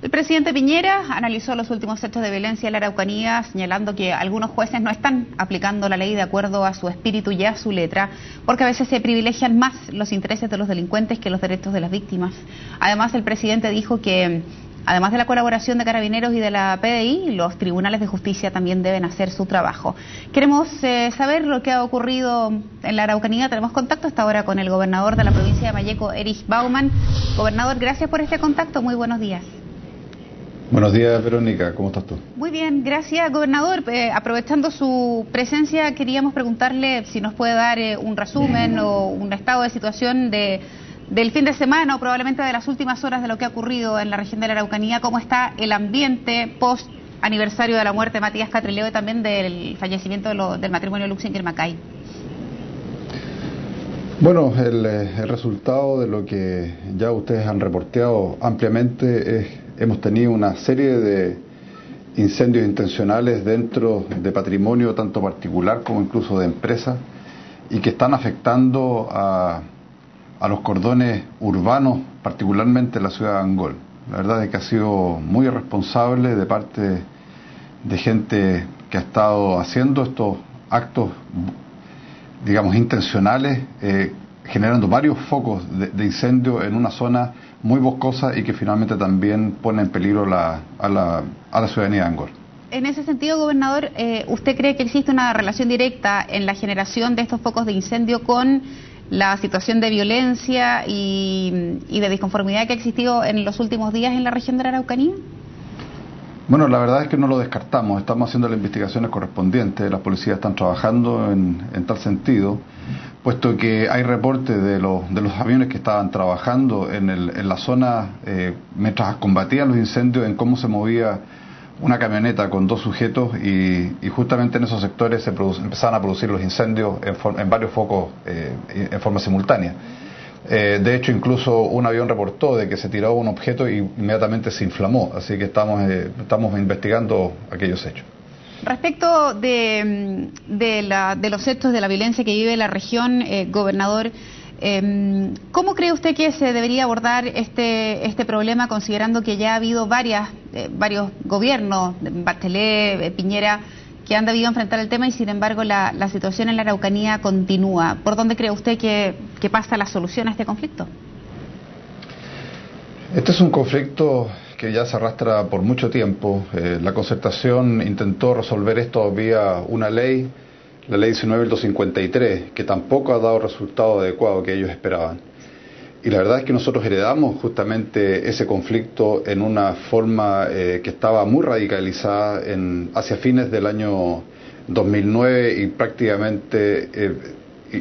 El presidente Piñera analizó los últimos hechos de violencia en la Araucanía, señalando que algunos jueces no están aplicando la ley de acuerdo a su espíritu y a su letra, porque a veces se privilegian más los intereses de los delincuentes que los derechos de las víctimas. Además, el presidente dijo que, además de la colaboración de Carabineros y de la PDI, los tribunales de justicia también deben hacer su trabajo. Queremos saber lo que ha ocurrido en la Araucanía. Tenemos contacto hasta ahora con el gobernador de la provincia de Malleco, Erich Baumann. Gobernador, gracias por este contacto. Muy buenos días. Buenos días, Verónica. ¿Cómo estás tú? Muy bien, gracias, gobernador. Aprovechando su presencia, queríamos preguntarle si nos puede dar un resumen o un estado de situación del fin de semana o probablemente de las últimas horas de lo que ha ocurrido en la región de la Araucanía. ¿Cómo está el ambiente post aniversario de la muerte de Matías Catrileo y también del fallecimiento del matrimonio Luxinger-Macay? Bueno, el resultado de lo que ya ustedes han reporteado ampliamente es: hemos tenido una serie de incendios intencionales dentro de patrimonio tanto particular como incluso de empresas, y que están afectando a los cordones urbanos, particularmente en la ciudad de Angol. La verdad es que ha sido muy irresponsable de parte de gente que ha estado haciendo estos actos, digamos, intencionales, generando varios focos de incendio en una zona muy boscosa y que finalmente también pone en peligro a la ciudadanía de Angol. En ese sentido, gobernador, ¿usted cree que existe una relación directa en la generación de estos focos de incendio con la situación de violencia y de disconformidad que ha existido en los últimos días en la región de la Araucanía? Bueno, la verdad es que no lo descartamos. Estamos haciendo las investigaciones correspondientes. Las policías están trabajando en tal sentido, puesto que hay reportes de los aviones que estaban trabajando en la zona mientras combatían los incendios, en cómo se movía una camioneta con dos sujetos, y justamente en esos sectores empezaban a producir los incendios en varios focos en forma simultánea. De hecho, incluso un avión reportó de que se tiró un objeto y inmediatamente se inflamó, así que estamos investigando aquellos hechos. Respecto de los hechos de la violencia que vive la región, gobernador, ¿cómo cree usted que se debería abordar este problema, considerando que ya ha habido varios gobiernos, Bachelet, Piñera, que han debido enfrentar el tema y sin embargo la situación en la Araucanía continúa? ¿Por dónde cree usted que pasa la solución a este conflicto? Este es un conflicto que ya se arrastra por mucho tiempo. La Concertación intentó resolver esto vía una ley, la ley 19.253, que tampoco ha dado el resultado adecuado que ellos esperaban. Y la verdad es que nosotros heredamos justamente ese conflicto en una forma que estaba muy radicalizada hacia fines del año 2009 y prácticamente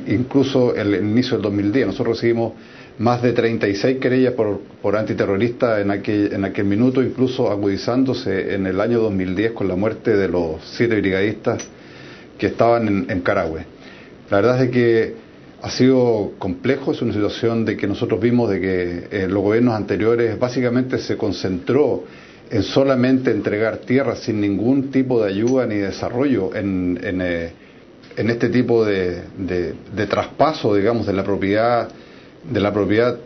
incluso el inicio del 2010. Nosotros recibimos más de 36 querellas por antiterrorista en aquel minuto, incluso agudizándose en el año 2010 con la muerte de los 7 brigadistas que estaban en Carahue. La verdad es que ha sido complejo. Es una situación de que nosotros vimos de que los gobiernos anteriores básicamente se concentró en solamente entregar tierra sin ningún tipo de ayuda ni desarrollo en este tipo de traspaso, digamos, de la propiedad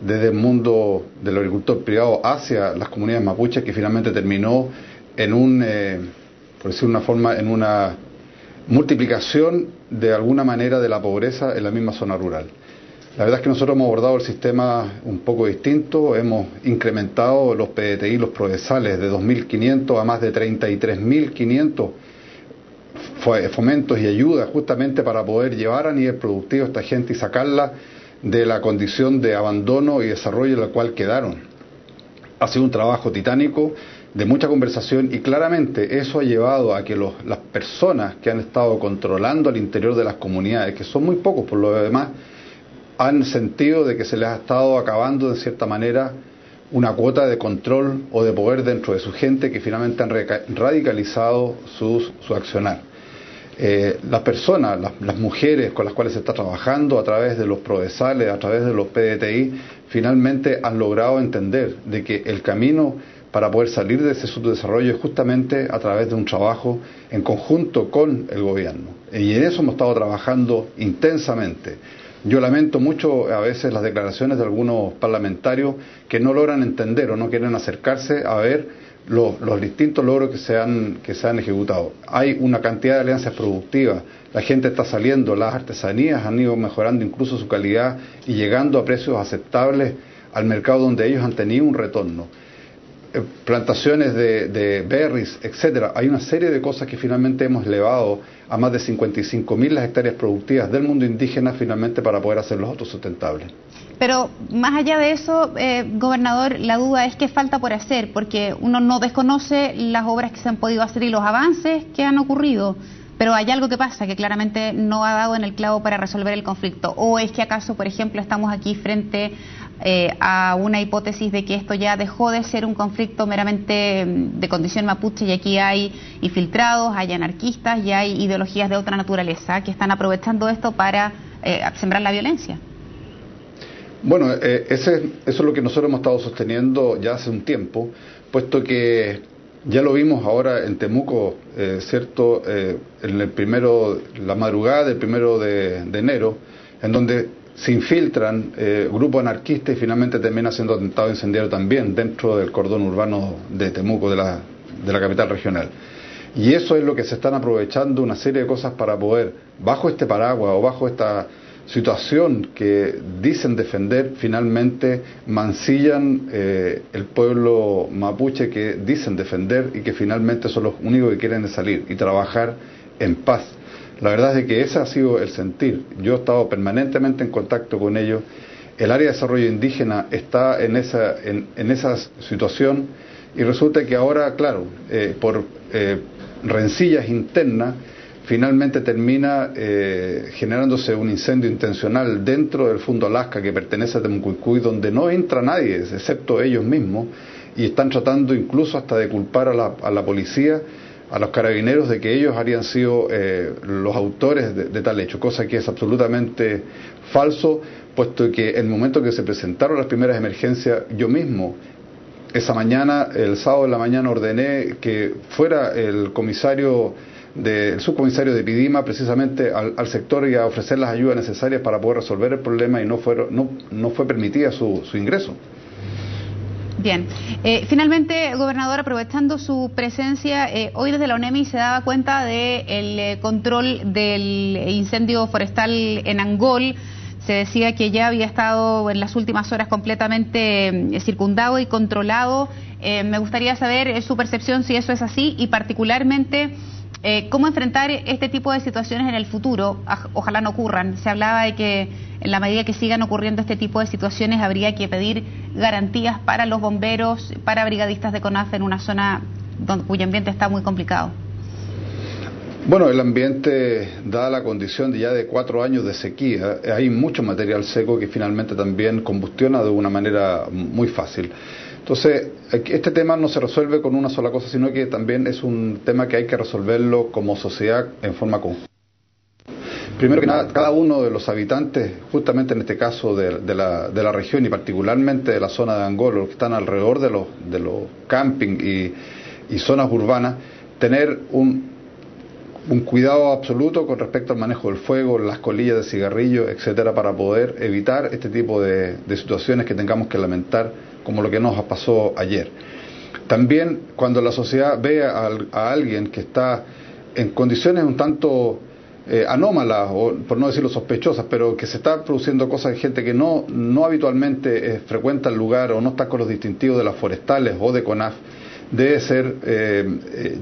desde el mundo del agricultor privado hacia las comunidades mapuches, que finalmente terminó por decir una forma, en una multiplicación de alguna manera de la pobreza en la misma zona rural. La verdad es que nosotros hemos abordado el sistema un poco distinto. Hemos incrementado los PDTI, los prodesales, de 2.500 a más de 33.500 fomentos y ayudas, justamente para poder llevar a nivel productivo a esta gente y sacarla de la condición de abandono y desarrollo en la cual quedaron. Ha sido un trabajo titánico, de mucha conversación, y claramente eso ha llevado a que las personas que han estado controlando al interior de las comunidades, que son muy pocos por lo demás, han sentido de que se les ha estado acabando de cierta manera una cuota de control o de poder dentro de su gente, que finalmente han radicalizado su accionar. Las personas, las mujeres con las cuales se está trabajando a través de los prodesales, a través de los PDTI, finalmente han logrado entender de que el camino para poder salir de ese subdesarrollo es justamente a través de un trabajo en conjunto con el gobierno. Y en eso hemos estado trabajando intensamente. Yo lamento mucho a veces las declaraciones de algunos parlamentarios que no logran entender o no quieren acercarse a ver los distintos logros que se han ejecutado. Hay una cantidad de alianzas productivas, la gente está saliendo, las artesanías han ido mejorando incluso su calidad y llegando a precios aceptables al mercado donde ellos han tenido un retorno. Plantaciones de berries, etcétera. Hay una serie de cosas que finalmente hemos elevado a más de 55.000 las hectáreas productivas del mundo indígena finalmente para poder hacerlos autosustentables. Pero más allá de eso, gobernador, la duda es qué falta por hacer, porque uno no desconoce las obras que se han podido hacer y los avances que han ocurrido, pero hay algo que pasa que claramente no ha dado en el clavo para resolver el conflicto. ¿O es que acaso, por ejemplo, estamos aquí frente a una hipótesis de que esto ya dejó de ser un conflicto meramente de condición mapuche y aquí hay infiltrados, hay anarquistas y hay ideologías de otra naturaleza que están aprovechando esto para sembrar la violencia? Bueno, eso es lo que nosotros hemos estado sosteniendo ya hace un tiempo, puesto que ya lo vimos ahora en Temuco, ¿cierto? La madrugada del 1 de enero, en donde se infiltran grupos anarquistas y finalmente termina siendo atentado incendiario también dentro del cordón urbano de Temuco, de la capital regional. Y eso es lo que se están aprovechando una serie de cosas para poder, bajo este paraguas o bajo esta situación que dicen defender, finalmente mancillan el pueblo mapuche que dicen defender y que finalmente son los únicos que quieren salir y trabajar en paz. La verdad es que ese ha sido el sentir. Yo he estado permanentemente en contacto con ellos. El área de desarrollo indígena está en esa situación y resulta que ahora, claro, por rencillas internas, finalmente termina generándose un incendio intencional dentro del Fundo Alaska que pertenece a Temucuicui, donde no entra nadie, excepto ellos mismos, y están tratando incluso hasta de culpar a la policía, a los carabineros, de que ellos habrían sido los autores de tal hecho, cosa que es absolutamente falso, puesto que en el momento que se presentaron las primeras emergencias, yo mismo, esa mañana, el sábado de la mañana, ordené que fuera el subcomisario de Pidima precisamente al sector y a ofrecer las ayudas necesarias para poder resolver el problema y no fue permitida su ingreso. Bien. Finalmente, gobernador, aprovechando su presencia, hoy desde la ONEMI se daba cuenta del control del incendio forestal en Angol. Se decía que ya había estado en las últimas horas completamente circundado y controlado. Me gustaría saber su percepción si eso es así y particularmente cómo enfrentar este tipo de situaciones en el futuro. Ojalá no ocurran. Se hablaba de que en la medida que sigan ocurriendo este tipo de situaciones habría que pedir garantías para los bomberos, para brigadistas de CONAF en una zona cuyo ambiente está muy complicado. Bueno, el ambiente, dada la condición de 4 años de sequía, hay mucho material seco que finalmente también combustiona de una manera muy fácil. Entonces, este tema no se resuelve con una sola cosa, sino que también es un tema que hay que resolverlo como sociedad en forma conjunta. Primero que nada, cada uno de los habitantes, justamente en este caso de la región y particularmente de la zona de Angol, los que están alrededor de los camping y zonas urbanas, tener un cuidado absoluto con respecto al manejo del fuego, las colillas de cigarrillo, etcétera, para poder evitar este tipo de situaciones que tengamos que lamentar, como lo que nos pasó ayer. También, cuando la sociedad ve a alguien que está en condiciones un tanto anómalas, o por no decirlo sospechosas, pero que se está produciendo cosas de gente que no habitualmente frecuenta el lugar o no está con los distintivos de las forestales o de CONAF, debe ser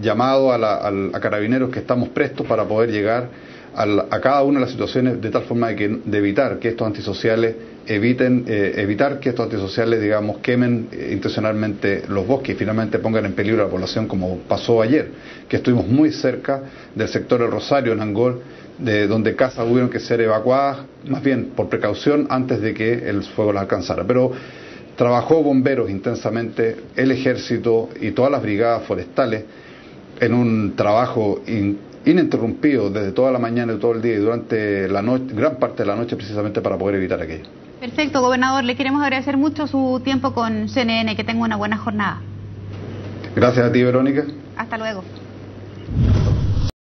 llamado a carabineros, que estamos prestos para poder llegar a cada una de las situaciones de tal forma de evitar que estos antisociales digamos, quemen intencionalmente los bosques y finalmente pongan en peligro a la población, como pasó ayer, que estuvimos muy cerca del sector del Rosario, en Angol, donde casas tuvieron que ser evacuadas, más bien por precaución, antes de que el fuego las alcanzara. Pero trabajó bomberos intensamente, el ejército y todas las brigadas forestales en un trabajo ininterrumpido desde toda la mañana y todo el día y durante la noche, gran parte de la noche, precisamente para poder evitar aquello. Perfecto, gobernador. Le queremos agradecer mucho su tiempo con CNN. Que tenga una buena jornada. Gracias a ti, Verónica. Hasta luego.